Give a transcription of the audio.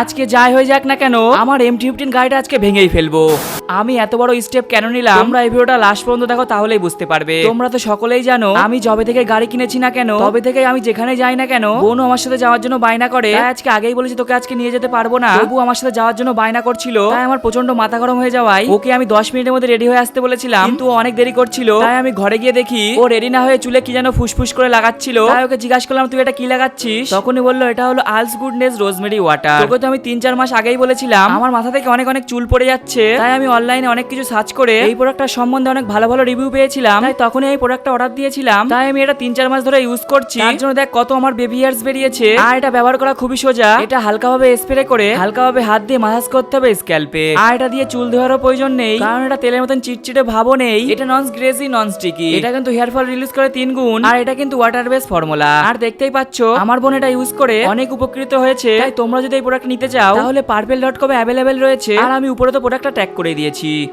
আজকে যাই হয়ে যাক না কেন আমার M15 গাড়িটা আজকে ভেঙেই ফেলবো। আমি এত বড় স্টেপ কেন নিলাম তোমরা এই ভিডিওটা লাস্ট পর্যন্ত দেখো, তাহলেই বুঝতে পারবে। তোমরা তো সকলেই জানো আমি যবে থেকে গাড়ি কিনেছি না কেন তবে থেকে আমি যেখানে যাই না কেন বোনও আমার সাথে যাওয়ার জন্য বায়না করে। তাই আজকে আগেই বলেছি তোকে আজকে নিয়ে যেতে পারবো না, তবু আমার সাথে যাওয়ার জন্য বায়না করছিল। তাই আমার প্রচন্ড মাথা গরম হয়ে যাওয়ায় ওকে আমি 10 মিনিটের মধ্যে রেডি হয়ে আসতে বলেছিলাম, কিন্তু ও অনেক দেরি করছিল। তাই আমি ঘরে গিয়ে দেখি ও রেডি না হয়ে চুলে কি যেন ফুসফুস করে লাগাচ্ছিল। তাই ওকে জিজ্ঞাসা করলাম তুই এটা কি লাগাচ্ছিস? তখনই বললো এটা হলো আলস গুডনেস রোজমেরি ওয়াটার। তোকে তো আমি 3-4 মাস আগেই বলেছিলাম আমার মাথা থেকে অনেক অনেক চুল পড়ে যাচ্ছে। তাই আমি অনলাইনে অনেক কিছু সার্চ করে এই প্রোডাক্টটার সম্বন্ধে অনেক ভালো ভালো রিভিউ পেয়েছিলাম। তাই তখনই এই প্রোডাক্টটা অর্ডার দিয়েছিলাম। তাই আমি এটা 3-4 মাস ধরে ইউজ করছি। তার জন্য দেখ কত আমার বেবি হেয়ারস বেরিয়েছে। আর এটা ব্যবহার করা খুবই সোজা। এটা হালকাভাবে স্প্রে করে হালকাভাবে হাত দিয়ে মাসাজ করতে হবে স্ক্যাল্পে। আর এটা দিয়ে চুল ধোয়ারও প্রয়োজন নেই, কারণ এটা তেলের মতন চিটচিটে ভাবও নেই। এটা নন গ্রেজি নন স্টিকি। এটা কিন্তু হেয়ার ফল রিলিজ করে 3 গুণ। আর এটা কিন্তু ওয়াটার বেস ফর্মুলা। আর দেখতেই পাচ্ছ আমার বোন এটা ইউজ করে অনেক উপকৃত হয়েছে। তাই তোমরা যদি এই প্রোডাক্ট নিতে চাও তাহলে purple.com এ অ্যাভেলেবেল রয়েছে। আর আমি উপরে তো প্রোডাক্টটা ট্যাগ করে দিয়েছি।